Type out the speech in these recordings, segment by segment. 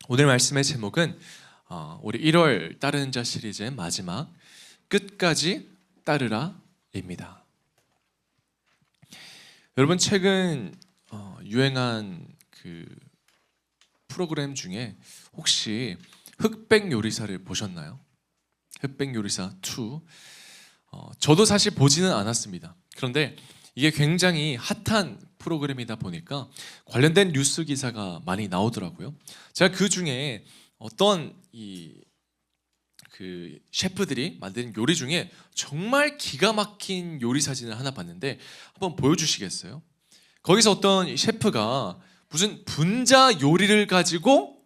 오늘 말씀의 제목은 우리 1월 따르는 자 시리즈의 마지막 끝까지 따르라입니다. 여러분 최근 유행한 그 프로그램 중에 혹시 흑백 요리사를 보셨나요? 흑백 요리사 2. 저도 사실 보지는 않았습니다. 그런데 이게 굉장히 핫한 프로그램이다 보니까 관련된 뉴스 기사가 많이 나오더라고요. 제가 그 중에 어떤 그 셰프들이 만든 요리 중에 정말 기가 막힌 요리 사진을 하나 봤는데 한번 보여주시겠어요? 거기서 어떤 셰프가 무슨 분자 요리를 가지고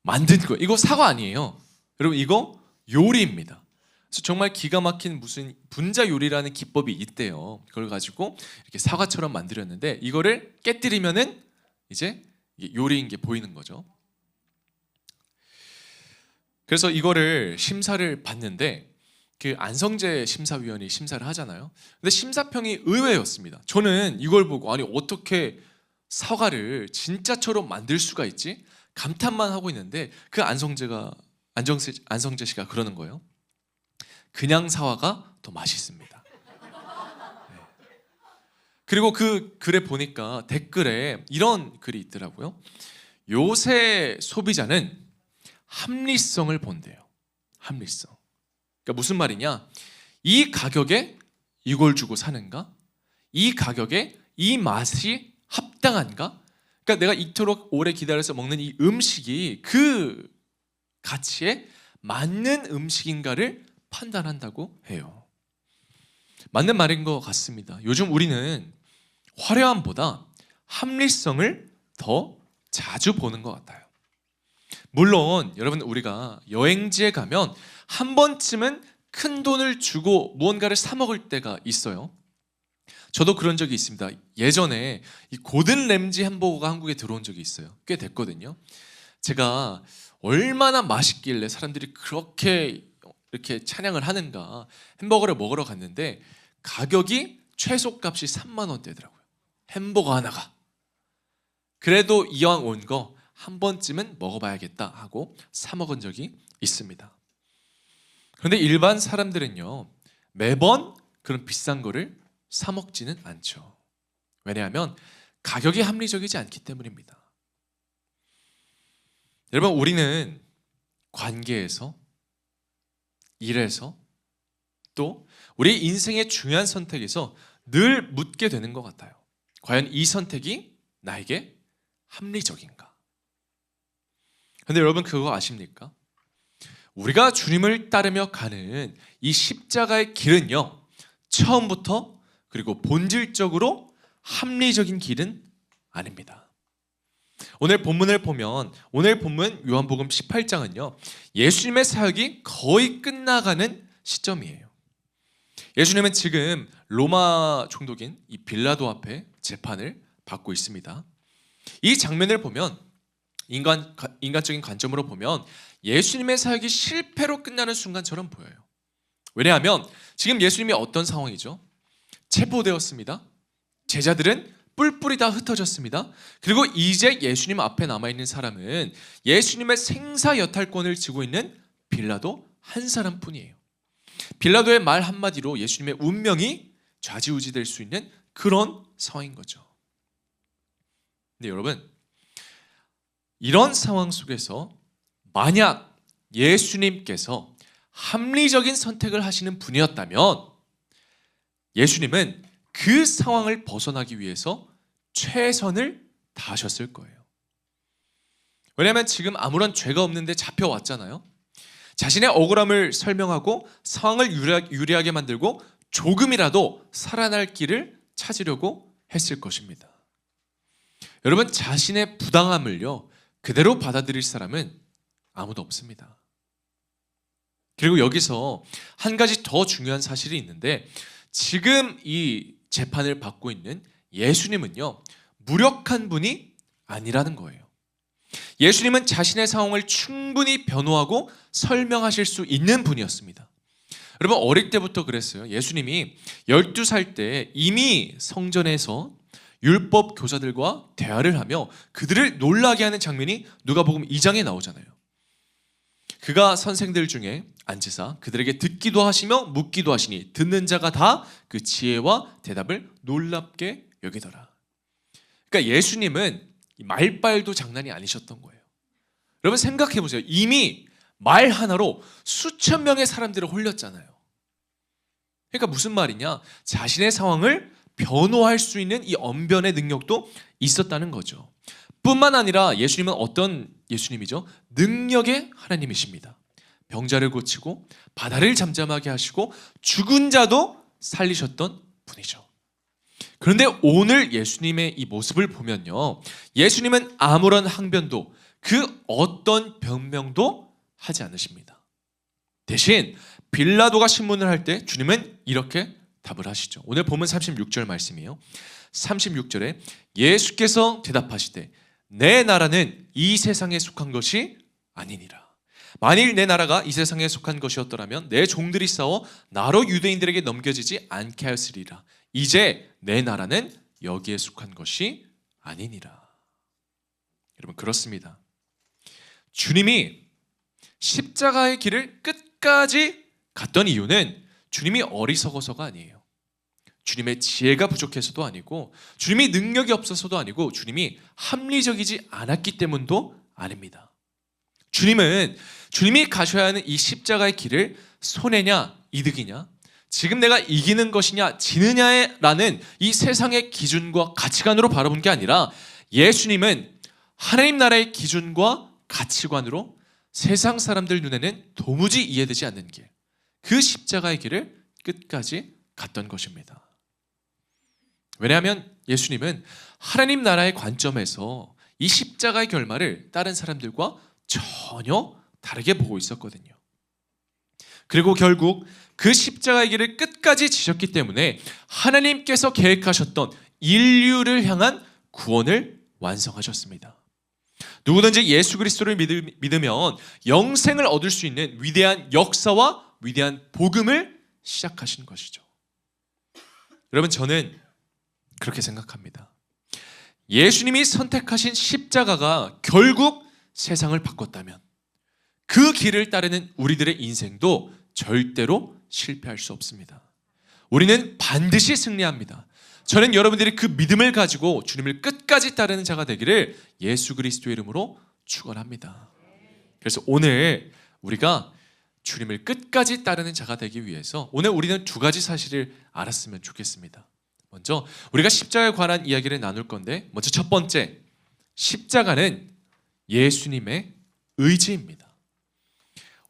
만든 거예요. 이거 사과 아니에요. 여러분 이거 요리입니다. 그래서 정말 기가 막힌 무슨 분자 요리라는 기법이 있대요. 그걸 가지고 이렇게 사과처럼 만들었는데 이거를 깨뜨리면은 이제 요리인 게 보이는 거죠. 그래서 이거를 심사를 봤는데 그 안성재 심사위원이 심사를 하잖아요. 근데 심사평이 의외였습니다. 저는 이걸 보고 아니 어떻게 사과를 진짜처럼 만들 수가 있지? 감탄만 하고 있는데 그 안성재 씨가 그러는 거예요. 그냥 사과가 더 맛있습니다. 네. 그리고 그 글에 보니까 댓글에 이런 글이 있더라고요. 요새 소비자는 합리성을 본대요. 합리성. 그러니까 무슨 말이냐? 이 가격에 이걸 주고 사는가? 이 가격에 이 맛이 합당한가? 그러니까 내가 이토록 오래 기다려서 먹는 이 음식이 그 가치에 맞는 음식인가를 판단한다고 해요. 맞는 말인 것 같습니다. 요즘 우리는 화려함보다 합리성을 더 자주 보는 것 같아요. 물론 여러분 우리가 여행지에 가면 한 번쯤은 큰 돈을 주고 무언가를 사 먹을 때가 있어요. 저도 그런 적이 있습니다. 예전에 이 고든 램지 햄버거가 한국에 들어온 적이 있어요. 꽤 됐거든요. 제가 얼마나 맛있길래 사람들이 그렇게 이렇게 찬양을 하는가 햄버거를 먹으러 갔는데 가격이 최소값이 3만 원대더라고요. 햄버거 하나가. 그래도 이왕 온 거 한 번쯤은 먹어봐야겠다 하고 사 먹은 적이 있습니다. 그런데 일반 사람들은요 매번 그런 비싼 거를 사 먹지는 않죠. 왜냐하면 가격이 합리적이지 않기 때문입니다. 여러분 우리는 관계에서 일에서 또 우리 인생의 중요한 선택에서 늘 묻게 되는 것 같아요. 과연 이 선택이 나에게 합리적인가? 근데 여러분 그거 아십니까? 우리가 주님을 따르며 가는 이 십자가의 길은요 처음부터 그리고 본질적으로 합리적인 길은 아닙니다. 오늘 본문을 보면 오늘 본문 요한복음 18장은요 예수님의 사역이 거의 끝나가는 시점이에요. 예수님은 지금 로마 총독인 이 빌라도 앞에 재판을 받고 있습니다. 이 장면을 보면 인간적인 관점으로 보면 예수님의 사역이 실패로 끝나는 순간처럼 보여요. 왜냐하면 지금 예수님이 어떤 상황이죠? 체포되었습니다. 제자들은 뿔뿔이 다 흩어졌습니다. 그리고 이제 예수님 앞에 남아있는 사람은 예수님의 생사여탈권을 쥐고 있는 빌라도 한 사람뿐이에요. 빌라도의 말 한마디로 예수님의 운명이 좌지우지될 수 있는 그런 상황인 거죠. 근데 여러분 이런 상황 속에서 만약 예수님께서 합리적인 선택을 하시는 분이었다면 예수님은 그 상황을 벗어나기 위해서 최선을 다하셨을 거예요. 왜냐하면 지금 아무런 죄가 없는데 잡혀왔잖아요. 자신의 억울함을 설명하고 상황을 유리하게 만들고 조금이라도 살아날 길을 찾으려고 했을 것입니다. 여러분 자신의 부당함을요 그대로 받아들일 사람은 아무도 없습니다. 그리고 여기서 한 가지 더 중요한 사실이 있는데 지금 이 재판을 받고 있는 예수님은요 무력한 분이 아니라는 거예요. 예수님은 자신의 상황을 충분히 변호하고 설명하실 수 있는 분이었습니다. 여러분 어릴 때부터 그랬어요. 예수님이 12살 때 이미 성전에서 율법 교사들과 대화를 하며 그들을 놀라게 하는 장면이 누가복음 2장에 나오잖아요. 그가 선생들 중에 앉으사 그들에게 듣기도 하시며 묻기도 하시니 듣는 자가 다 그 지혜와 대답을 놀랍게 여기더라. 그러니까 예수님은 말빨도 장난이 아니셨던 거예요. 여러분 생각해 보세요. 이미 말 하나로 수천 명의 사람들을 홀렸잖아요. 그러니까 무슨 말이냐? 자신의 상황을 변호할 수 있는 이 언변의 능력도 있었다는 거죠. 뿐만 아니라 예수님은 어떤 예수님이죠? 능력의 하나님이십니다. 병자를 고치고 바다를 잠잠하게 하시고 죽은 자도 살리셨던 분이죠. 그런데 오늘 예수님의 이 모습을 보면요, 예수님은 아무런 항변도 그 어떤 변명도 하지 않으십니다. 대신 빌라도가 신문을 할 때 주님은 이렇게 답을 하시죠. 오늘 본문 36절 말씀이에요. 36절에 예수께서 대답하시되 내 나라는 이 세상에 속한 것이 아니니라. 만일 내 나라가 이 세상에 속한 것이었더라면 내 종들이 싸워 나로 유대인들에게 넘겨지지 않게 하였으리라. 이제 내 나라는 여기에 속한 것이 아니니라. 여러분 그렇습니다. 주님이 십자가의 길을 끝까지 갔던 이유는 주님이 어리석어서가 아니에요. 주님의 지혜가 부족해서도 아니고 주님이 능력이 없어서도 아니고 주님이 합리적이지 않았기 때문도 아닙니다. 주님이 가셔야 하는 이 십자가의 길을 손해냐 이득이냐, 지금 내가 이기는 것이냐 지느냐라는 이 세상의 기준과 가치관으로 바라본 게 아니라 예수님은 하나님 나라의 기준과 가치관으로 세상 사람들 눈에는 도무지 이해되지 않는 길, 그 십자가의 길을 끝까지 갔던 것입니다. 왜냐하면 예수님은 하나님 나라의 관점에서 이 십자가의 결말을 다른 사람들과 전혀 다르게 보고 있었거든요. 그리고 결국 그 십자가의 길을 끝까지 지셨기 때문에 하나님께서 계획하셨던 인류를 향한 구원을 완성하셨습니다. 누구든지 예수 그리스도를 믿으면 영생을 얻을 수 있는 위대한 역사와 위대한 복음을 시작하신 것이죠. 여러분 저는 그렇게 생각합니다. 예수님이 선택하신 십자가가 결국 세상을 바꿨다면 그 길을 따르는 우리들의 인생도 절대로 실패할 수 없습니다. 우리는 반드시 승리합니다. 저는 여러분들이 그 믿음을 가지고 주님을 끝까지 따르는 자가 되기를 예수 그리스도의 이름으로 축원합니다. 그래서 오늘 우리가 주님을 끝까지 따르는 자가 되기 위해서 오늘 우리는 두 가지 사실을 알았으면 좋겠습니다. 먼저 우리가 십자가에 관한 이야기를 나눌 건데, 먼저 첫 번째, 십자가는 예수님의 의지입니다.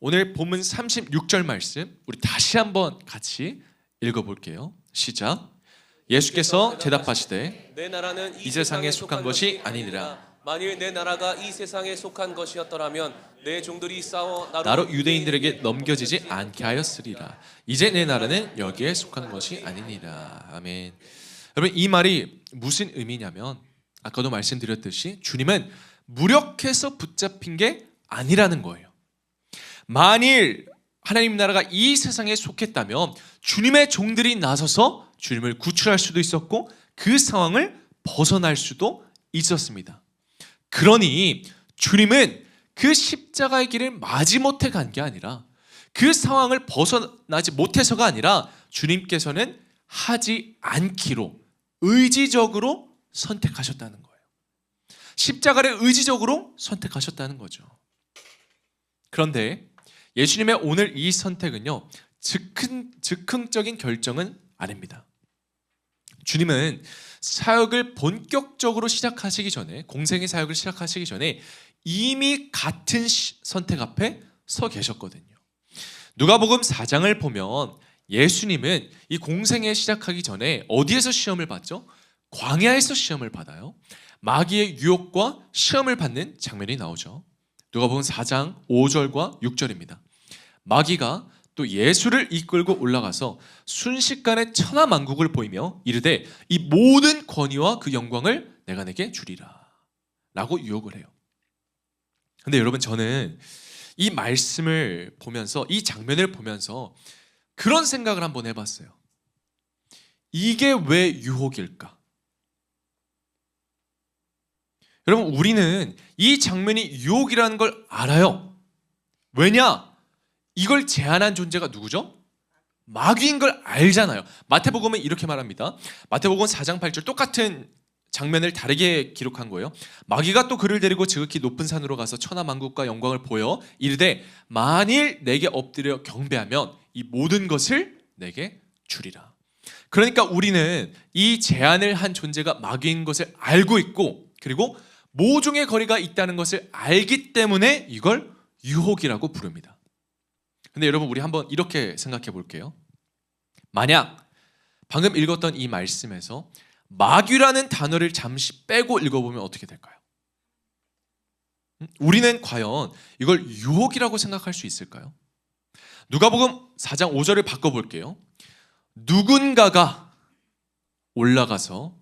오늘 본문 36절 말씀 우리 다시 한번 같이 읽어볼게요. 시작. 예수께서 대답하시되 내 나라는 이 세상에 속한 것이 아니니라. 만일 내 나라가 이 세상에 속한 것이었더라면 내 종들이 싸워 나로 유대인들에게 넘겨지지 않게 하였으리라. 이제 내 나라는 여기에 속한 것이 아니니라. 아멘. 여러분 이 말이 무슨 의미냐면 아까도 말씀드렸듯이 주님은 무력해서 붙잡힌 게 아니라는 거예요. 만일 하나님 나라가 이 세상에 속했다면 주님의 종들이 나서서 주님을 구출할 수도 있었고 그 상황을 벗어날 수도 있었습니다. 그러니 주님은 그 십자가의 길을 마지못해 간 게 아니라 그 상황을 벗어나지 못해서가 아니라 주님께서는 하지 않기로 의지적으로 선택하셨다는 거예요. 십자가를 의지적으로 선택하셨다는 거죠. 그런데 예수님의 오늘 이 선택은요, 즉흥적인 결정은 아닙니다. 주님은 사역을 본격적으로 시작하시기 전에, 공생의 사역을 시작하시기 전에 이미 같은 선택 앞에 서 계셨거든요. 누가복음 4장을 보면 예수님은 이 공생에 시작하기 전에 어디에서 시험을 받죠? 광야에서 시험을 받아요. 마귀의 유혹과 시험을 받는 장면이 나오죠. 누가복음 4장 5절과 6절입니다. 마귀가 또 예수를 이끌고 올라가서 순식간에 천하만국을 보이며 이르되 이 모든 권위와 그 영광을 내가 내게 주리라 라고 유혹을 해요. 근데 여러분 저는 이 말씀을 보면서, 이 장면을 보면서 그런 생각을 한번 해봤어요. 이게 왜 유혹일까? 여러분, 우리는 이 장면이 유혹이라는 걸 알아요. 왜냐? 이걸 제안한 존재가 누구죠? 마귀인 걸 알잖아요. 마태복음은 이렇게 말합니다. 마태복음 4장 8절 똑같은 장면을 다르게 기록한 거예요. 마귀가 또 그를 데리고 지극히 높은 산으로 가서 천하만국과 영광을 보여 이르되 만일 내게 엎드려 경배하면 이 모든 것을 내게 주리라. 그러니까 우리는 이 제안을 한 존재가 마귀인 것을 알고 있고, 그리고 모종의 거리가 있다는 것을 알기 때문에 이걸 유혹이라고 부릅니다. 근데 여러분, 우리 한번 이렇게 생각해 볼게요. 만약 방금 읽었던 이 말씀에서 마귀라는 단어를 잠시 빼고 읽어보면 어떻게 될까요? 우리는 과연 이걸 유혹이라고 생각할 수 있을까요? 누가복음 4장 5절을 바꿔볼게요. 누군가가 올라가서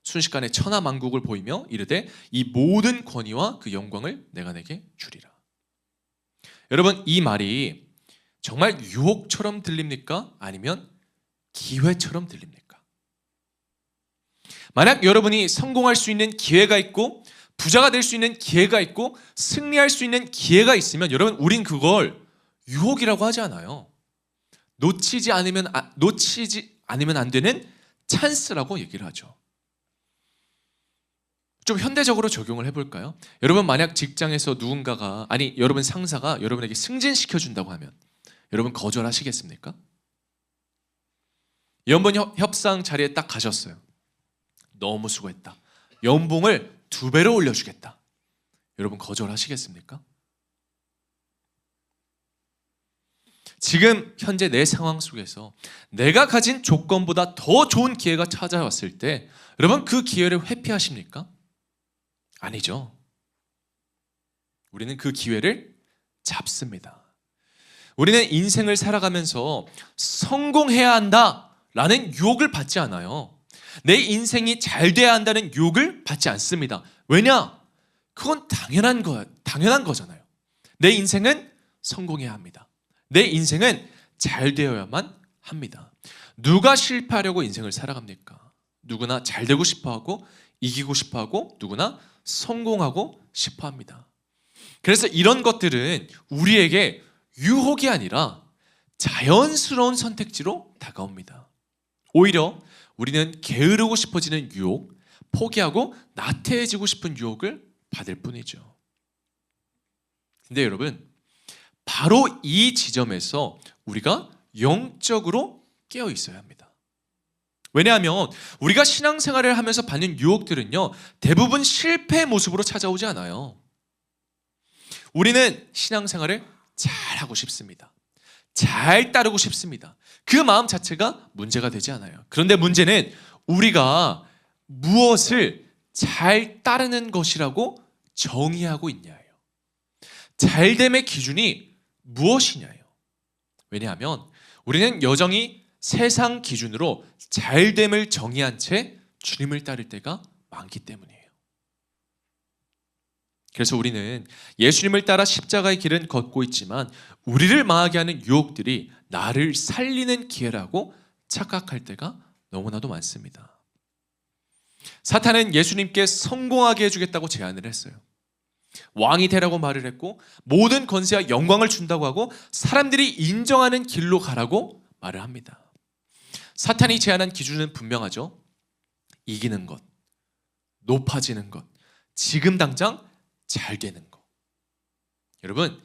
순식간에 천하만국을 보이며 이르되 이 모든 권위와 그 영광을 내가 내게 주리라. 여러분, 이 말이 정말 유혹처럼 들립니까? 아니면 기회처럼 들립니까? 만약 여러분이 성공할 수 있는 기회가 있고 부자가 될 수 있는 기회가 있고 승리할 수 있는 기회가 있으면 여러분, 우린 그걸 유혹이라고 하지 않아요. 놓치지 않으면 안 되는 찬스라고 얘기를 하죠. 좀 현대적으로 적용을 해볼까요? 여러분, 만약 직장에서 누군가가, 여러분 상사가 여러분에게 승진시켜준다고 하면 여러분 거절하시겠습니까? 연봉 협상 자리에 딱 가셨어요. 너무 수고했다. 연봉을 2배로 올려주겠다. 여러분 거절하시겠습니까? 지금 현재 내 상황 속에서 내가 가진 조건보다 더 좋은 기회가 찾아왔을 때 여러분, 그 기회를 회피하십니까? 아니죠. 우리는 그 기회를 잡습니다. 우리는 인생을 살아가면서 성공해야 한다라는 유혹을 받지 않아요. 내 인생이 잘 돼야 한다는 유혹을 받지 않습니다. 왜냐? 그건 당연한 거잖아요. 내 인생은 성공해야 합니다. 내 인생은 잘 되어야만 합니다. 누가 실패하려고 인생을 살아갑니까? 누구나 잘 되고 싶어하고 이기고 싶어하고 누구나 성공하고 싶어합니다. 그래서 이런 것들은 우리에게 유혹이 아니라 자연스러운 선택지로 다가옵니다. 오히려 우리는 게으르고 싶어지는 유혹, 포기하고 나태해지고 싶은 유혹을 받을 뿐이죠. 근데 여러분, 바로 이 지점에서 우리가 영적으로 깨어 있어야 합니다. 왜냐하면 우리가 신앙생활을 하면서 받는 유혹들은요, 대부분 실패의 모습으로 찾아오지 않아요. 우리는 신앙생활을 잘하고 싶습니다. 잘 따르고 싶습니다. 그 마음 자체가 문제가 되지 않아요. 그런데 문제는 우리가 무엇을 잘 따르는 것이라고 정의하고 있냐예요. 잘됨의 기준이 무엇이냐예요. 왜냐하면 우리는 여전히 세상 기준으로 잘됨을 정의한 채 주님을 따를 때가 많기 때문이에요. 그래서 우리는 예수님을 따라 십자가의 길은 걷고 있지만 우리를 망하게 하는 유혹들이 나를 살리는 기회라고 착각할 때가 너무나도 많습니다. 사탄은 예수님께 성공하게 해주겠다고 제안을 했어요. 왕이 되라고 말을 했고 모든 권세와 영광을 준다고 하고 사람들이 인정하는 길로 가라고 말을 합니다. 사탄이 제안한 기준은 분명하죠. 이기는 것, 높아지는 것, 지금 당장 잘 되는 것. 여러분,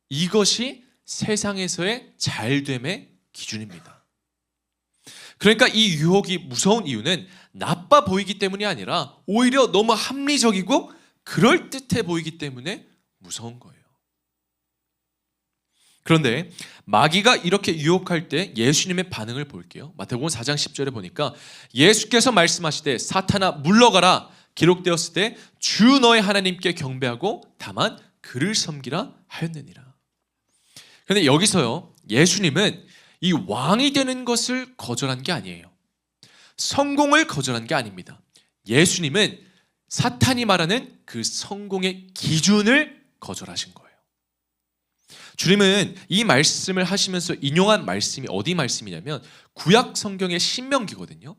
이것이 세상에서의 잘됨의 기준입니다. 그러니까 이 유혹이 무서운 이유는 나빠 보이기 때문이 아니라 오히려 너무 합리적이고 그럴듯해 보이기 때문에 무서운 거예요. 그런데 마귀가 이렇게 유혹할 때 예수님의 반응을 볼게요. 마태복음 4장 10절에 보니까 예수께서 말씀하시되 사탄아 물러가라 기록되었을 때 주 너의 하나님께 경배하고 다만 그를 섬기라 하였느니라. 그런데 여기서요, 예수님은 이 왕이 되는 것을 거절한 게 아니에요. 성공을 거절한 게 아닙니다. 예수님은 사탄이 말하는 그 성공의 기준을 거절하신 거예요. 주님은 이 말씀을 하시면서 인용한 말씀이 어디 말씀이냐면 구약 성경의 신명기거든요.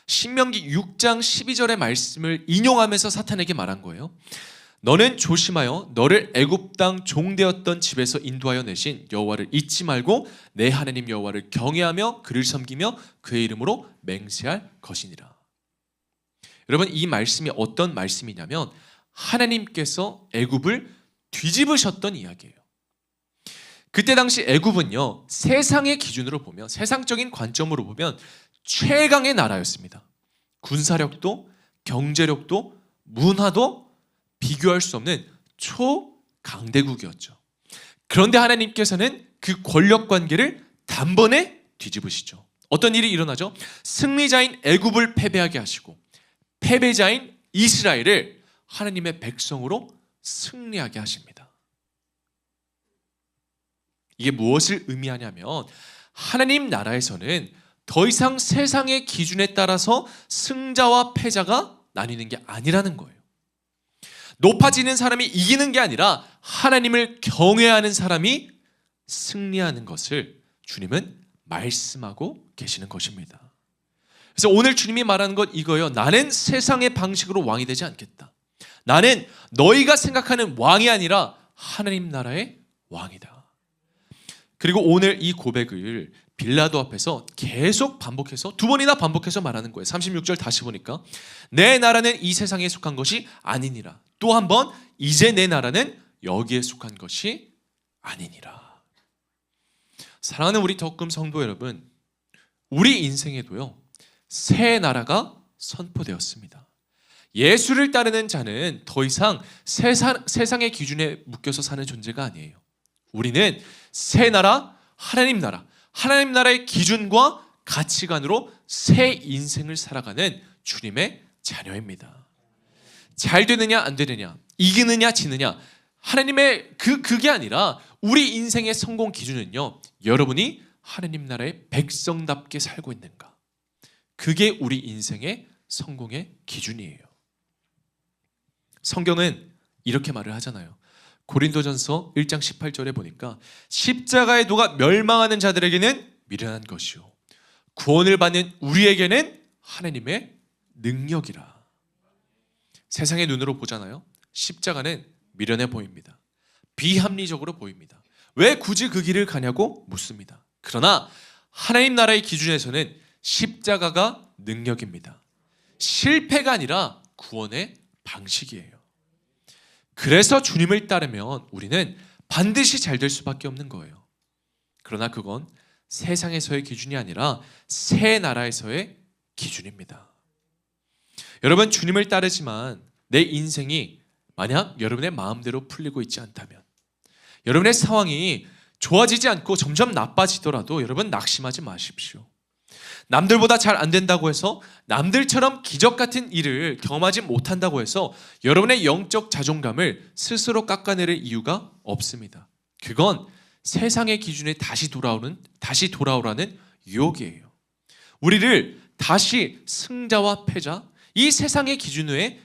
신명기 6장 12절의 말씀을 인용하면서 사탄에게 말한 거예요. 너는 조심하여 너를 애굽 땅 종되었던 집에서 인도하여 내신 여호와를 잊지 말고 내 하나님 여호와를 경외하며 그를 섬기며 그의 이름으로 맹세할 것이니라. 여러분, 이 말씀이 어떤 말씀이냐면 하나님께서 애굽을 뒤집으셨던 이야기예요. 그때 당시 애굽은요, 세상의 기준으로 보면, 세상적인 관점으로 보면 최강의 나라였습니다. 군사력도 경제력도 문화도 비교할 수 없는 초강대국이었죠. 그런데 하나님께서는 그 권력 관계를 단번에 뒤집으시죠. 어떤 일이 일어나죠? 승리자인 애굽을 패배하게 하시고 패배자인 이스라엘을 하나님의 백성으로 승리하게 하십니다. 이게 무엇을 의미하냐면 하나님 나라에서는 더 이상 세상의 기준에 따라서 승자와 패자가 나뉘는 게 아니라는 거예요. 높아지는 사람이 이기는 게 아니라 하나님을 경외하는 사람이 승리하는 것을 주님은 말씀하고 계시는 것입니다. 그래서 오늘 주님이 말하는 것 이거예요. 나는 세상의 방식으로 왕이 되지 않겠다. 나는 너희가 생각하는 왕이 아니라 하나님 나라의 왕이다. 그리고 오늘 이 고백을 빌라도 앞에서 계속 반복해서 두 번이나 반복해서 말하는 거예요. 36절 다시 보니까 내 나라는 이 세상에 속한 것이 아니니라. 또 한 번 이제 내 나라는 여기에 속한 것이 아니니라. 사랑하는 우리 덕금 성도 여러분, 우리 인생에도요 새 나라가 선포되었습니다. 예수를 따르는 자는 더 이상 세상의 기준에 묶여서 사는 존재가 아니에요. 우리는 새 나라, 하나님 나라의 기준과 가치관으로 새 인생을 살아가는 주님의 자녀입니다. 잘 되느냐 안 되느냐, 이기느냐 지느냐, 하나님의 그게 아니라 우리 인생의 성공 기준은요, 여러분이 하나님 나라의 백성답게 살고 있는가, 그게 우리 인생의 성공의 기준이에요. 성경은 이렇게 말을 하잖아요. 고린도전서 1장 18절에 보니까 십자가의 도가 멸망하는 자들에게는 미련한 것이요 구원을 받는 우리에게는 하나님의 능력이라. 세상의 눈으로 보잖아요. 십자가는 미련해 보입니다. 비합리적으로 보입니다. 왜 굳이 그 길을 가냐고 묻습니다. 그러나 하나님 나라의 기준에서는 십자가가 능력입니다. 실패가 아니라 구원의 방식이에요. 그래서 주님을 따르면 우리는 반드시 잘 될 수밖에 없는 거예요. 그러나 그건 세상에서의 기준이 아니라 새 나라에서의 기준입니다. 여러분, 주님을 따르지만 내 인생이 만약 여러분의 마음대로 풀리고 있지 않다면, 여러분의 상황이 좋아지지 않고 점점 나빠지더라도 여러분 낙심하지 마십시오. 남들보다 잘 안 된다고 해서, 남들처럼 기적 같은 일을 경험하지 못한다고 해서 여러분의 영적 자존감을 스스로 깎아내릴 이유가 없습니다. 그건 세상의 기준에 다시 돌아오라는 유혹이에요. 우리를 다시 승자와 패자, 이 세상의 기준 외에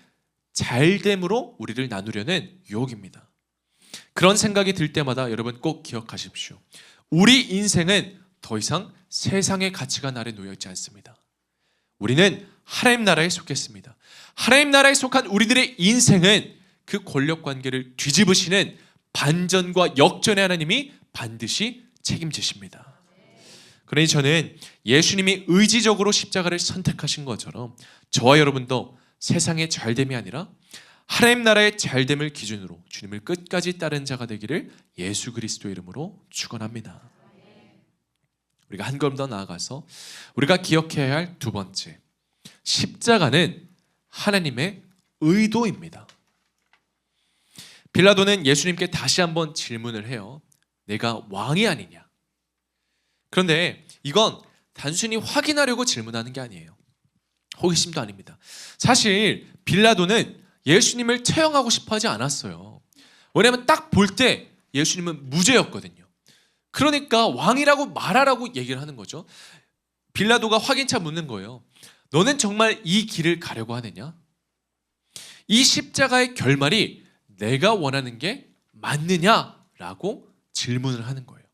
잘됨으로 우리를 나누려는 유혹입니다. 그런 생각이 들 때마다 여러분 꼭 기억하십시오. 우리 인생은 더 이상 세상의 가치관 아래 놓여 있지 않습니다. 우리는 하나님 나라에 속했습니다. 하나님 나라에 속한 우리들의 인생은 그 권력 관계를 뒤집으시는 반전과 역전의 하나님이 반드시 책임지십니다. 그러니 저는 예수님이 의지적으로 십자가를 선택하신 것처럼 저와 여러분도 세상의 잘됨이 아니라 하나님 나라의 잘됨을 기준으로 주님을 끝까지 따른 자가 되기를 예수 그리스도 이름으로 축원합니다. 우리가 한 걸음 더 나아가서 우리가 기억해야 할 두 번째, 십자가는 하나님의 의도입니다. 빌라도는 예수님께 다시 한번 질문을 해요. 내가 왕이 아니냐? 그런데 이건 단순히 확인하려고 질문하는 게 아니에요. 호기심도 아닙니다. 사실 빌라도는 예수님을 처형하고 싶어 하지 않았어요. 왜냐하면 딱 볼 때 예수님은 무죄였거든요. 그러니까 왕이라고 말하라고 얘기를 하는 거죠. 빌라도가 확인차 묻는 거예요. 너는 정말 이 길을 가려고 하느냐? 이 십자가의 결말이 내가 원하는 게 맞느냐라고 질문을 하는 거예요.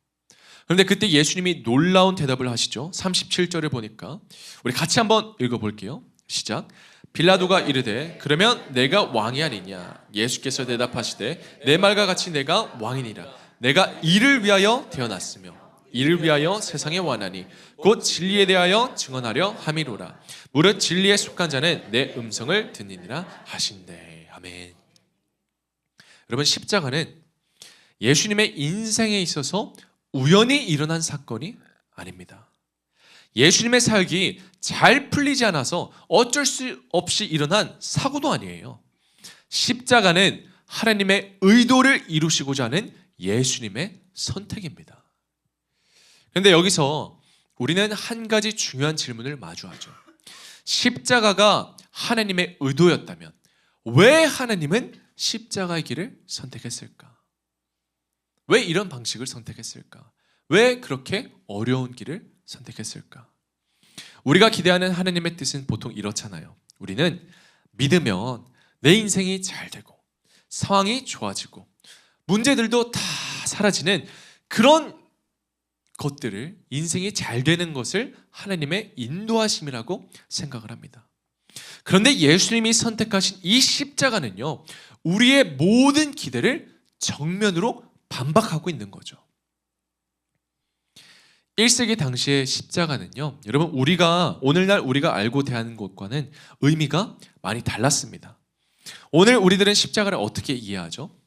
그런데 그때 예수님이 놀라운 대답을 하시죠. 37절을 보니까 우리 같이 한번 읽어볼게요. 시작. 빌라도가 이르되 그러면 내가 왕이 아니냐. 예수께서 대답하시되 내 말과 같이 내가 왕이니라. 내가 이를 위하여 태어났으며 이를 위하여 세상에 왔나니 곧 진리에 대하여 증언하려 함이로라. 무릇 진리에 속한 자는 내 음성을 듣느니라 하신대. 아멘. 여러분, 십자가는 예수님의 인생에 있어서 우연히 일어난 사건이 아닙니다. 예수님의 사역이 잘 풀리지 않아서 어쩔 수 없이 일어난 사고도 아니에요. 십자가는 하나님의 의도를 이루시고자 하는 예수님의 선택입니다. 그런데 여기서 우리는 한 가지 중요한 질문을 마주하죠. 십자가가 하나님의 의도였다면 왜 하나님은 십자가의 길을 선택했을까? 왜 이런 방식을 선택했을까? 왜 그렇게 어려운 길을 선택했을까? 우리가 기대하는 하나님의 뜻은 보통 이렇잖아요. 우리는 믿으면 내 인생이 잘 되고 상황이 좋아지고 문제들도 다 사라지는 그런 것들을, 인생이 잘 되는 것을 하나님의 인도하심이라고 생각을 합니다. 그런데 예수님이 선택하신 이 십자가는요, 우리의 모든 기대를 정면으로 반박하고 있는 거죠. 1세기 당시의 십자가는요, 여러분, 오늘날 우리가 알고 대하는 것과는 의미가 많이 달랐습니다. 오늘 우리들은 십자가를 어떻게 이해하죠?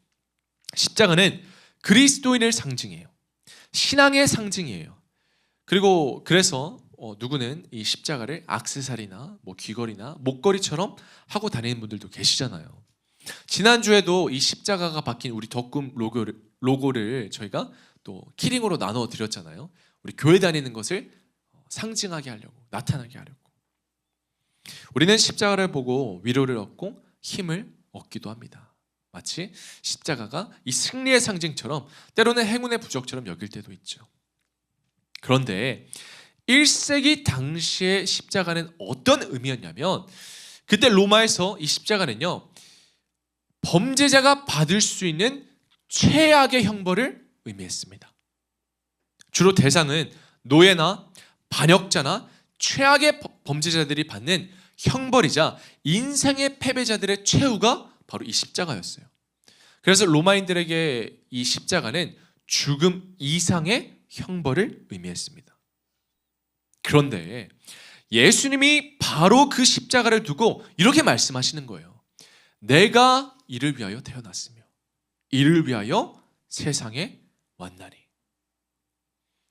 십자가는 그리스도인을 상징해요. 신앙의 상징이에요. 그리고 그래서 누구는 이 십자가를 액세서리나 귀걸이나 목걸이처럼 하고 다니는 분들도 계시잖아요. 지난주에도 이 십자가가 박힌 우리 덕금 로고를 저희가 또 키링으로 나눠 드렸잖아요. 우리 교회 다니는 것을 상징하게 하려고, 나타나게 하려고. 우리는 십자가를 보고 위로를 얻고 힘을 얻기도 합니다. 마치 십자가가 이 승리의 상징처럼, 때로는 행운의 부적처럼 여길 때도 있죠. 그런데 1세기 당시의 십자가는 어떤 의미였냐면, 그때 로마에서 이 십자가는요, 범죄자가 받을 수 있는 최악의 형벌을 의미했습니다. 주로 대상은 노예나 반역자나 최악의 범죄자들이 받는 형벌이자 인생의 패배자들의 최후가 바로 이 십자가였어요. 그래서 로마인들에게 이 십자가는 죽음 이상의 형벌을 의미했습니다. 그런데 예수님이 바로 그 십자가를 두고 이렇게 말씀하시는 거예요. 내가 이를 위하여 태어났으며 이를 위하여 세상에 왔나니.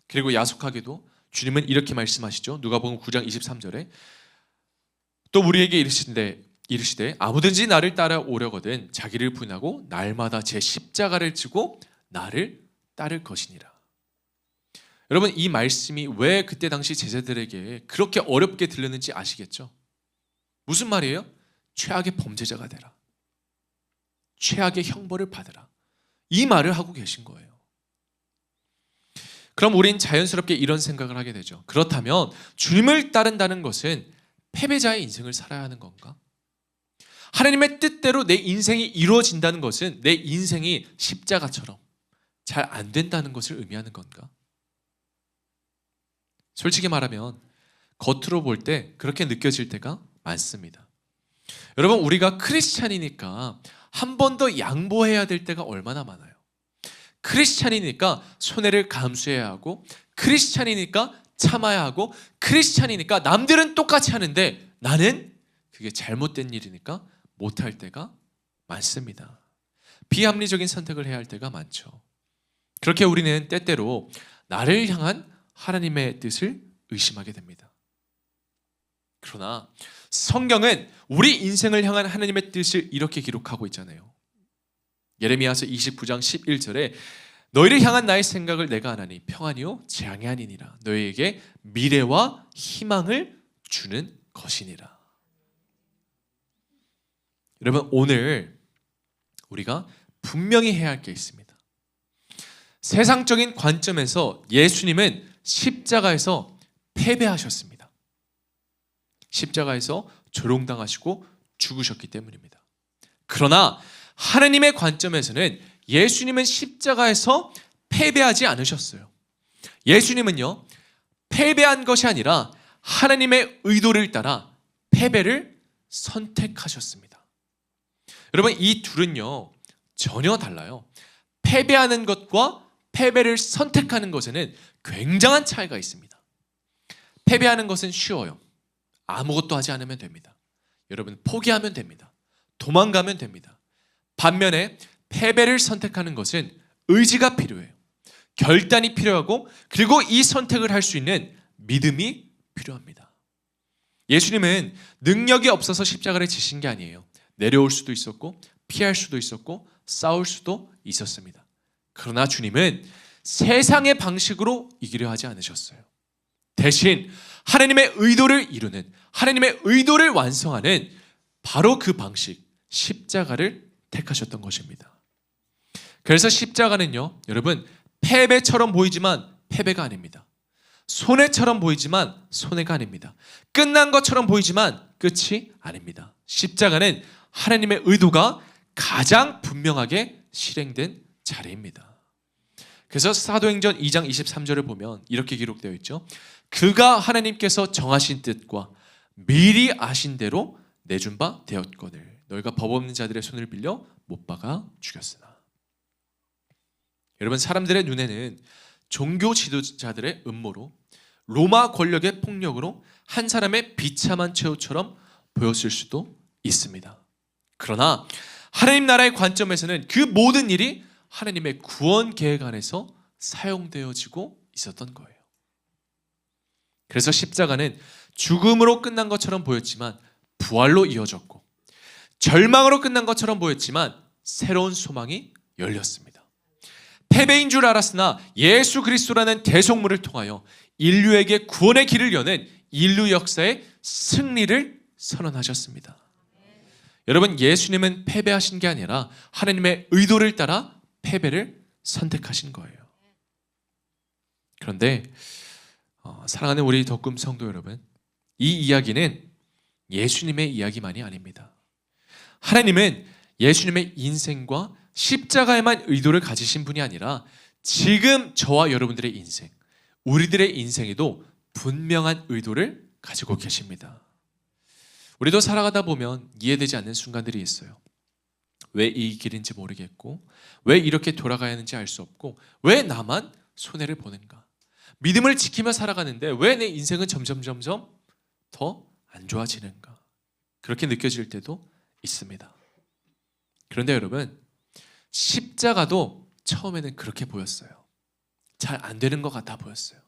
그리고 야속하게도 주님은 이렇게 말씀하시죠. 누가복음 9장 23절에 또 우리에게 이르시되 아무든지 나를 따라오려거든 자기를 부인하고 날마다 제 십자가를 지고 나를 따를 것이니라. 여러분, 이 말씀이 왜 그때 당시 제자들에게 그렇게 어렵게 들렸는지 아시겠죠? 무슨 말이에요? 최악의 범죄자가 되라, 최악의 형벌을 받으라, 이 말을 하고 계신 거예요. 그럼 우린 자연스럽게 이런 생각을 하게 되죠. 그렇다면 주님을 따른다는 것은 패배자의 인생을 살아야 하는 건가? 하나님의 뜻대로 내 인생이 이루어진다는 것은 내 인생이 십자가처럼 잘 안 된다는 것을 의미하는 건가? 솔직히 말하면 겉으로 볼 때 그렇게 느껴질 때가 많습니다. 여러분, 우리가 크리스찬이니까 한 번 더 양보해야 될 때가 얼마나 많아요. 크리스찬이니까 손해를 감수해야 하고, 크리스찬이니까 참아야 하고, 크리스찬이니까 남들은 똑같이 하는데 나는 그게 잘못된 일이니까 못할 때가 많습니다. 비합리적인 선택을 해야 할 때가 많죠. 그렇게 우리는 때때로 나를 향한 하나님의 뜻을 의심하게 됩니다. 그러나 성경은 우리 인생을 향한 하나님의 뜻을 이렇게 기록하고 있잖아요. 예레미야서 29장 11절에 너희를 향한 나의 생각을 내가 아나니 평안이요 재앙이 아니니라. 너희에게 미래와 희망을 주는 것이니라. 여러분, 오늘 우리가 분명히 해야 할 게 있습니다. 세상적인 관점에서 예수님은 십자가에서 패배하셨습니다. 십자가에서 조롱당하시고 죽으셨기 때문입니다. 그러나 하나님의 관점에서는 예수님은 십자가에서 패배하지 않으셨어요. 예수님은요, 패배한 것이 아니라 하나님의 의도를 따라 패배를 선택하셨습니다. 여러분, 이 둘은요 전혀 달라요. 패배하는 것과 패배를 선택하는 것에는 굉장한 차이가 있습니다. 패배하는 것은 쉬워요. 아무것도 하지 않으면 됩니다. 여러분, 포기하면 됩니다. 도망가면 됩니다. 반면에 패배를 선택하는 것은 의지가 필요해요. 결단이 필요하고, 그리고 이 선택을 할 수 있는 믿음이 필요합니다. 예수님은 능력이 없어서 십자가를 지신 게 아니에요. 내려올 수도 있었고, 피할 수도 있었고, 싸울 수도 있었습니다. 그러나 주님은 세상의 방식으로 이기려 하지 않으셨어요. 대신 하나님의 의도를 이루는, 하나님의 의도를 완성하는 바로 그 방식, 십자가를 택하셨던 것입니다. 그래서 십자가는요, 여러분, 패배처럼 보이지만 패배가 아닙니다. 손해처럼 보이지만 손해가 아닙니다. 끝난 것처럼 보이지만 끝이 아닙니다. 십자가는 하나님의 의도가 가장 분명하게 실행된 자리입니다. 그래서 사도행전 2장 23절을 보면 이렇게 기록되어 있죠. 그가 하나님께서 정하신 뜻과 미리 아신 대로 내준 바 되었거늘 너희가 법 없는 자들의 손을 빌려 못 박아 죽였으나. 여러분, 사람들의 눈에는 종교 지도자들의 음모로, 로마 권력의 폭력으로 한 사람의 비참한 최후처럼 보였을 수도 있습니다. 그러나 하나님 나라의 관점에서는 그 모든 일이 하나님의 구원 계획 안에서 사용되어지고 있었던 거예요. 그래서 십자가는 죽음으로 끝난 것처럼 보였지만 부활로 이어졌고, 절망으로 끝난 것처럼 보였지만 새로운 소망이 열렸습니다. 패배인 줄 알았으나 예수 그리스도라는 대속물을 통하여 인류에게 구원의 길을 여는 인류 역사의 승리를 선언하셨습니다. 여러분, 예수님은 패배하신 게 아니라 하나님의 의도를 따라 패배를 선택하신 거예요. 그런데 사랑하는 우리 덕금 성도 여러분, 이 이야기는 예수님의 이야기만이 아닙니다. 하나님은 예수님의 인생과 십자가에만 의도를 가지신 분이 아니라 지금 저와 여러분들의 인생, 우리들의 인생에도 분명한 의도를 가지고 계십니다. 우리도 살아가다 보면 이해되지 않는 순간들이 있어요. 왜 이 길인지 모르겠고, 왜 이렇게 돌아가야 하는지 알 수 없고, 왜 나만 손해를 보는가? 믿음을 지키며 살아가는데 왜 내 인생은 점점 더 안 좋아지는가? 그렇게 느껴질 때도 있습니다. 그런데 여러분, 십자가도 처음에는 그렇게 보였어요. 잘 안 되는 것 같아 보였어요.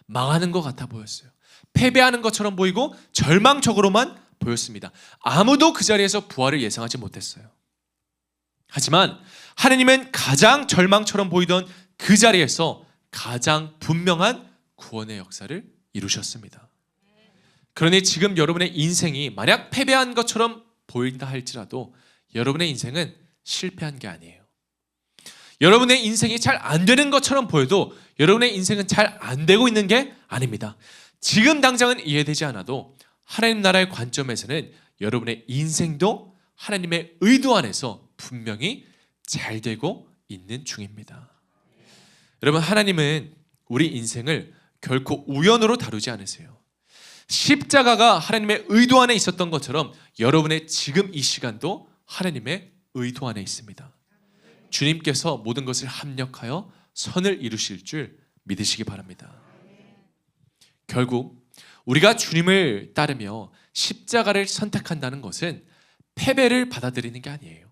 망하는 것 같아 보였어요. 패배하는 것처럼 보이고 절망적으로만 보였습니다. 아무도 그 자리에서 부활을 예상하지 못했어요. 하지만 하나님은 가장 절망처럼 보이던 그 자리에서 가장 분명한 구원의 역사를 이루셨습니다. 그러니 지금 여러분의 인생이 만약 패배한 것처럼 보인다 할지라도 여러분의 인생은 실패한 게 아니에요. 여러분의 인생이 잘 안 되는 것처럼 보여도 여러분의 인생은 잘 안 되고 있는 게 아닙니다. 지금 당장은 이해되지 않아도 하나님 나라의 관점에서는 여러분의 인생도 하나님의 의도 안에서 분명히 잘 되고 있는 중입니다. 여러분, 하나님은 우리 인생을 결코 우연으로 다루지 않으세요. 십자가가 하나님의 의도 안에 있었던 것처럼 여러분의 지금 이 시간도 하나님의 의도 안에 있습니다. 주님께서 모든 것을 합력하여 선을 이루실 줄 믿으시기 바랍니다. 결국 우리가 주님을 따르며 십자가를 선택한다는 것은 패배를 받아들이는 게 아니에요.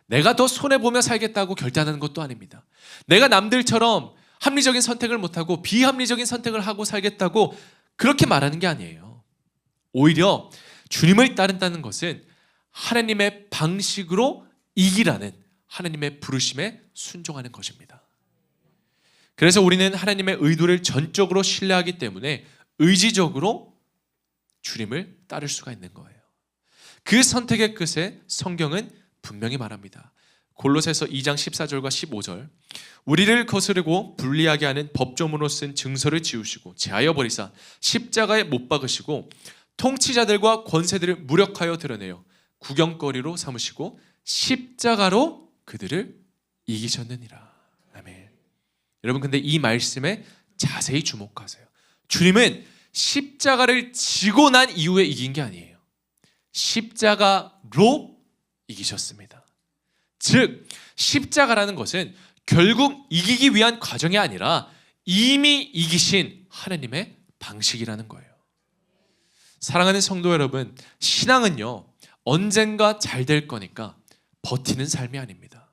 내가 더 손해보며 살겠다고 결단하는 것도 아닙니다. 내가 남들처럼 합리적인 선택을 못하고 비합리적인 선택을 하고 살겠다고 그렇게 말하는 게 아니에요. 오히려 주님을 따른다는 것은 하나님의 방식으로 이기라는 하나님의 부르심에 순종하는 것입니다. 그래서 우리는 하나님의 의도를 전적으로 신뢰하기 때문에 의지적으로 주님을 따를 수가 있는 거예요. 그 선택의 끝에 성경은 분명히 말합니다. 골로새서 2장 14절과 15절, 우리를 거스르고 불리하게 하는 법조문으로 쓴 증서를 지우시고 제하여 버리사 십자가에 못 박으시고 통치자들과 권세들을 무력하여 드러내어 구경거리로 삼으시고 십자가로 그들을 이기셨느니라. 아멘. 여러분 근데 이 말씀에 자세히 주목하세요. 주님은 십자가를 지고 난 이후에 이긴 게 아니에요. 십자가로 이기셨습니다. 즉 십자가라는 것은 결국 이기기 위한 과정이 아니라 이미 이기신 하나님의 방식이라는 거예요. 사랑하는 성도 여러분, 신앙은요 언젠가 잘 될 거니까 버티는 삶이 아닙니다.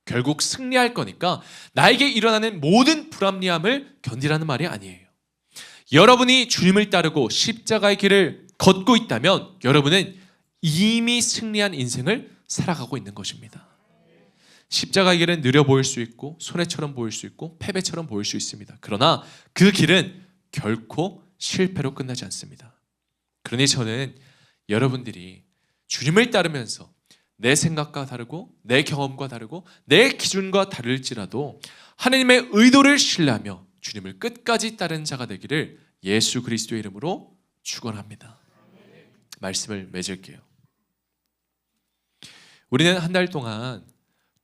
결국 승리할 거니까 나에게 일어나는 모든 불합리함을 견디라는 말이 아니에요. 여러분이 주님을 따르고 십자가의 길을 걷고 있다면 여러분은 이미 승리한 인생을 살아가고 있는 것입니다. 십자가의 길은 느려 보일 수 있고 손해처럼 보일 수 있고 패배처럼 보일 수 있습니다. 그러나 그 길은 결코 실패로 끝나지 않습니다. 그러니 저는 여러분들이 주님을 따르면서 내 생각과 다르고 내 경험과 다르고 내 기준과 다를지라도 하나님의 의도를 신뢰하며 주님을 끝까지 따르는 자가 되기를 예수 그리스도의 이름으로 축원합니다. 말씀을 맺을게요. 우리는 한 달 동안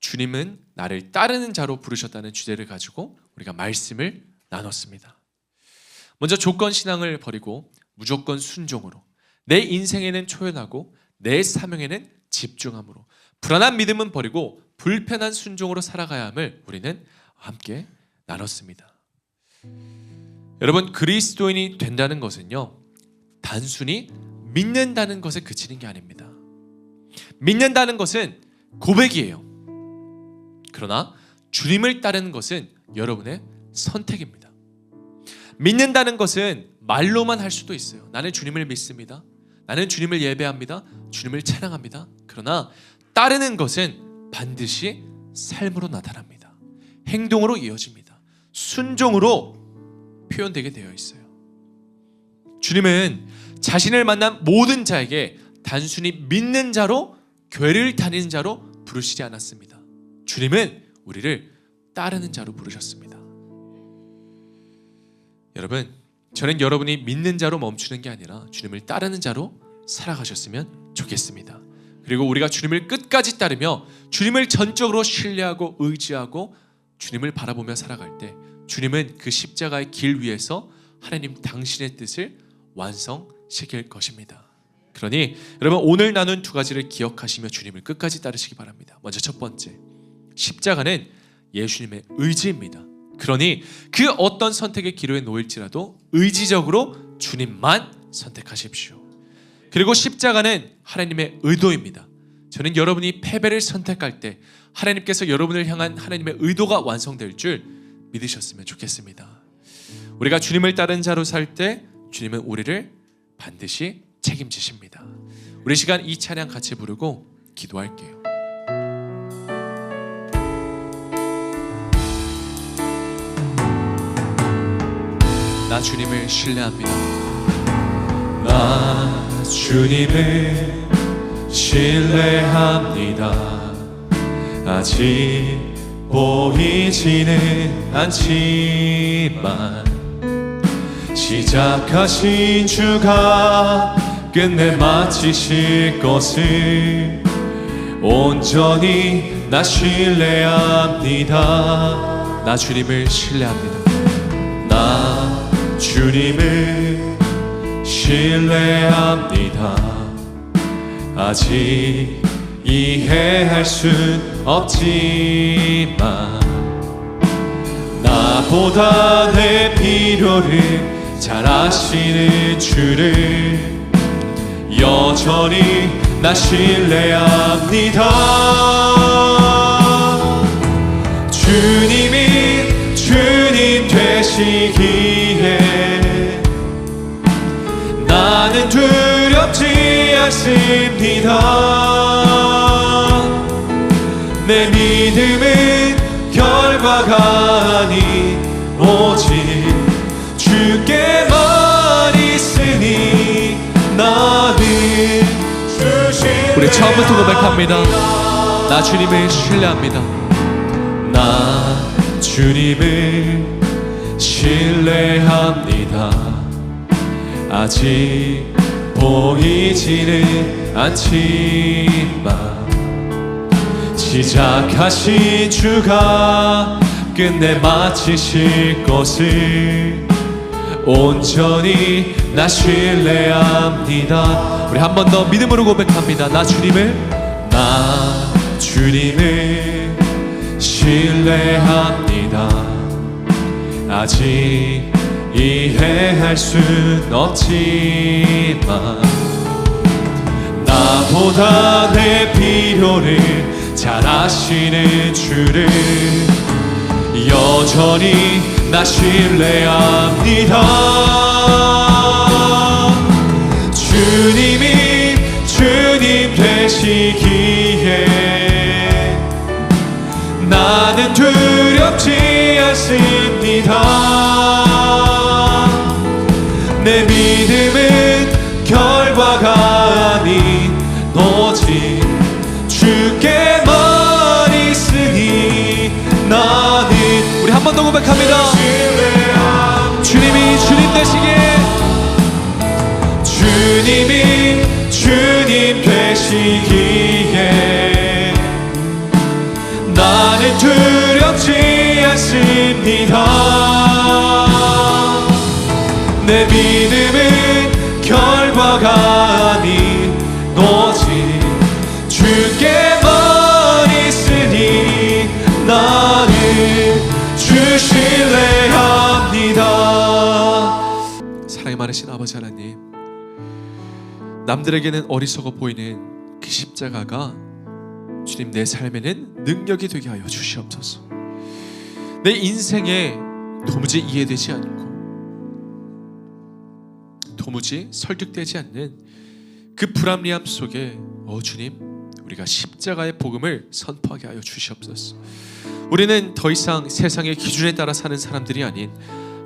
주님은 나를 따르는 자로 부르셨다는 주제를 가지고 우리가 말씀을 나눴습니다. 먼저 조건 신앙을 버리고 무조건 순종으로, 내 인생에는 초연하고 내 사명에는 집중함으로, 불안한 믿음은 버리고 불편한 순종으로 살아가야 함을 우리는 함께 나눴습니다. 여러분, 그리스도인이 된다는 것은요 단순히 믿는다는 것에 그치는 게 아닙니다. 믿는다는 것은 고백이에요. 그러나 주님을 따르는 것은 여러분의 선택입니다. 믿는다는 것은 말로만 할 수도 있어요. 나는 주님을 믿습니다. 나는 주님을 예배합니다. 주님을 찬양합니다. 그러나 따르는 것은 반드시 삶으로 나타납니다. 행동으로 이어집니다. 순종으로 표현되게 되어 있어요. 주님은 자신을 만난 모든 자에게 단순히 믿는 자로, 교회를 다니는 자로 부르시지 않았습니다. 주님은 우리를 따르는 자로 부르셨습니다. 여러분, 저는 여러분이 믿는 자로 멈추는 게 아니라 주님을 따르는 자로 살아가셨으면 좋겠습니다. 그리고 우리가 주님을 끝까지 따르며 주님을 전적으로 신뢰하고 의지하고 주님을 바라보며 살아갈 때 주님은 그 십자가의 길 위에서 하나님 당신의 뜻을 완성시킬 것입니다. 그러니 여러분, 오늘 나눈 두 가지를 기억하시며 주님을 끝까지 따르시기 바랍니다. 먼저 첫 번째, 십자가는 예수님의 의지입니다. 그러니 그 어떤 선택의 기로에 놓일지라도 의지적으로 주님만 선택하십시오. 그리고 십자가는 하나님의 의도입니다. 저는 여러분이 패배를 선택할 때 하나님께서 여러분을 향한 하나님의 의도가 완성될 줄 믿으셨으면 좋겠습니다. 우리가 주님을 따른 자로 살 때 주님은 우리를 반드시 책임지십니다. 우리 시간 이 찬양 같이 부르고 기도할게요. 나 주님을 신뢰합니다. 나 주님을 신뢰합니다. 아직 보이지는 않지만 시작하신 주가 끝내 마치실 것을 온전히 나 신뢰합니다. 나 주님을 신뢰합니다. 나 주님을 신뢰합니다. 아직 이해할 순 없지만 나보다 내 필요를 잘 아시는 주를 여전히 나 신뢰합니다. 주님이 주님 되시기에 나는 두렵지 않습니다. 내 믿음은 결과가 아닌 오직 주께만 있으니 나는 주신 우리 처음부터 고백합니다. 나 주님을 신뢰합니다. 나 주님을 신뢰합니다. 아직 보이지는 않지만 시작하신 주가 끝내 마치실 것을 온전히 나 신뢰합니다. 우리 한 번 더 믿음으로 고백합니다. 나 주님을 신뢰합니다. 아직 이해할 순 없지만 나보다 내 필요를 잘 아시는 주를 여전히 나 신뢰합니다. 주님 되시기에 나는 두렵지 않습니다. 내 믿음은 결과가 아닌 오직 주께만 있으니 나는 우리 한 번 더 고백합니다. 주님이 주님 되시기에 주님 되시기에 나는 두렵지 않습니다. 내 믿음은 결과가 아닌 오직 주께만 있으니 나는 주 신뢰합니다. 사랑이 많으신 아버지 하나님, 남들에게는 어리석어 보이는 그 십자가가 주님 내 삶에는 능력이 되게 하여 주시옵소서. 내 인생에 도무지 이해되지 않고 도무지 설득되지 않는 그 불합리함 속에 주님, 우리가 십자가의 복음을 선포하게 하여 주시옵소서. 우리는 더 이상 세상의 기준에 따라 사는 사람들이 아닌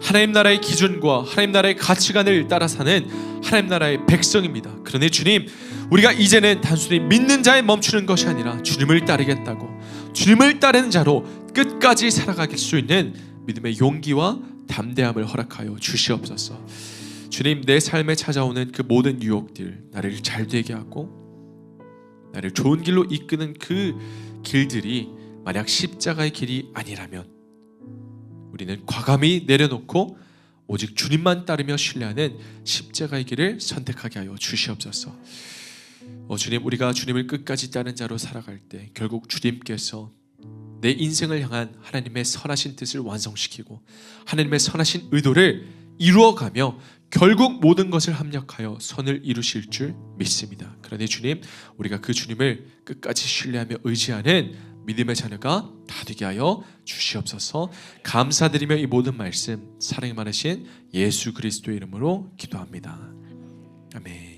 하나님 나라의 기준과 하나님 나라의 가치관을 따라 사는 하나님 나라의 백성입니다. 그러니 주님, 우리가 이제는 단순히 믿는 자에 멈추는 것이 아니라 주님을 따르겠다고, 주님을 따르는 자로 끝까지 살아갈 수 있는 믿음의 용기와 담대함을 허락하여 주시옵소서. 주님, 내 삶에 찾아오는 그 모든 유혹들, 나를 잘되게 하고 나를 좋은 길로 이끄는 그 길들이 만약 십자가의 길이 아니라면 우리는 과감히 내려놓고 오직 주님만 따르며 신뢰하는 십자가의 길을 선택하게 하여 주시옵소서. 주님, 우리가 주님을 끝까지 따르는 자로 살아갈 때 결국 주님께서 내 인생을 향한 하나님의 선하신 뜻을 완성시키고 하나님의 선하신 의도를 이루어가며 결국 모든 것을 합력하여 선을 이루실 줄 믿습니다. 그러니 주님, 우리가 그 주님을 끝까지 신뢰하며 의지하는 믿음의 자녀가 다 되게 하여 주시옵소서. 감사드리며 이 모든 말씀 사랑이 많으신 예수 그리스도의 이름으로 기도합니다. 아멘.